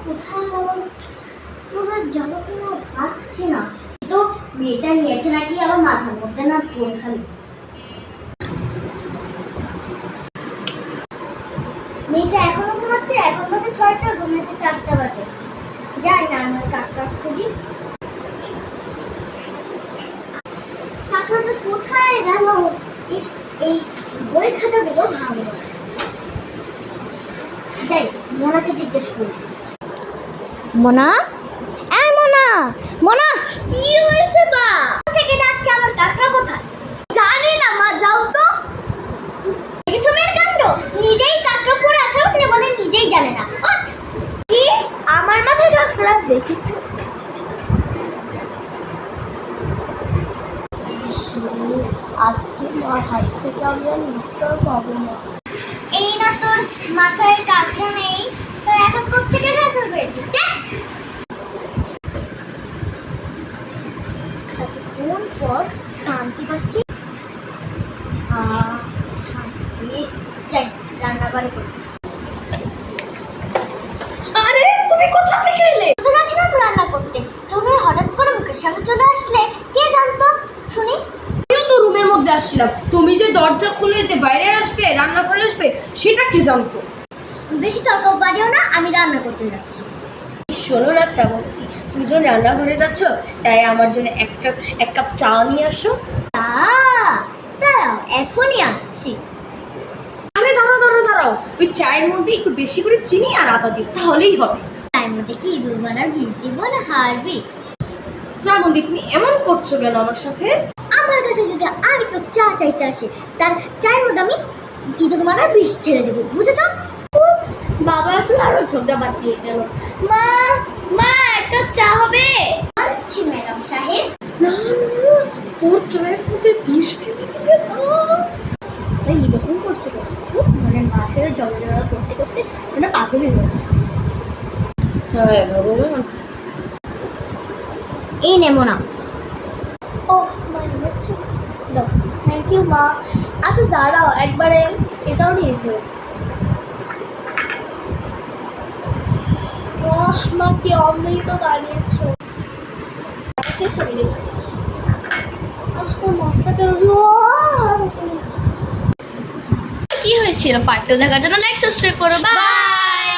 কোথায় গেল? তোমার জামা কিনা পাচ্ছি না তো। মেয়েটা নিয়েছে নাকি আবার মাথার মধ্যে না পড়ে খালি। মেয়েটা এখনো ঘুমাচ্ছে। এখন বাজে 6টা, ঘুমিয়েছে 4টা বাজে। যাই না আমার কাকা খুঁজি। কাকাটা কোথায় গেল? এই বই খাতাগুলো ভালো। যাই মোনাকে জিজ্ঞেস করি। মোনা, এই মোনা, মোনা কি হয়েছে মা? থেকে ডাকছে, আমার কাকড়া কোথায়? জানি না মা, যাও তো। দেখেছো মেয়ের কাণ্ড? নিজেই কাকড়া পরে আছে, ওখানে বলে নিজেই জানে না। কি আমার মাথায় কাকড়া? দেখি আজকে মার হাত থেকে আমি আর নিস্তার পাবো না। এই না তোর মাথায় কাকড়া নেই, তো এখন কোথেকে কাকড়া পেয়েছিস? এতক্ষণ পর শান্তি পাচ্ছি। শান্তি। যাই রান্নাঘরে করি। আরে তুমি কোথা থেকে এলে? তো গেছিলাম রান্না করতে, তুমি হঠাৎ করে মুখের সামনে চলে আসলে। কে জানতো শুনি? আমিও তো রুমের মধ্যে আসছিলাম, তুমি যে দরজা খুলে যে বাইরে আসবে, রান্না করে আসবে, সেটা কে জানতো? বেশি তর্ক বাড়িও না, আমি রান্না করতে যাচ্ছি। শোনো না শ্রাবন্তী, তুমি যখন রান্নাঘরে যাচ্ছ, তাই আমার জন্য এক কাপ চা নিয়ে আসো। দাঁড়াও, এখনই আসছি। আরে দাঁড়াও দাঁড়াও দাঁড়াও, ওই চায়ের মধ্যে একটু বেশি করে চিনি আর আদা দিও, তাহলেই হবে। তার মধ্যে কি দুর্বানার বীজ দিব না হারবি? শ্রাবন্তী তুমি এমন করছো কেন আমার সাথে? আমার কাছে যদি আর কেউ চা চাইতে আসে, তার চায়ের মধ্যে আমি ইঁদুর মারার বিষ ছেড়ে দেবো, বুঝেছ? বাবা আসলে আরো ঝগড়া বাঁধিয়ে গেল। মা, মা একটা চা হবে? আচ্ছা ম্যাডাম সাহেব। না না, তোর চায়ের মধ্যে বিষ ঢেলে দিবে না। এরকম করছে কেন? মানে মার সাথে ঝগড়া করতে করতে মানে পাগলই হয়ে গেছে। হ্যাঁ ভগবান। এই নেমো না। ও মা এনেছে, দাও। থ্যাংক ইউ মা। আচ্ছা দাঁড়াও, একবারে এটাও নিয়েছো। মা কি অমৃত বানিয়েছো। কি হয়েছিল? পার্টটা দেখার জন্য লাইক সাবস্ক্রাইব করো। বাই।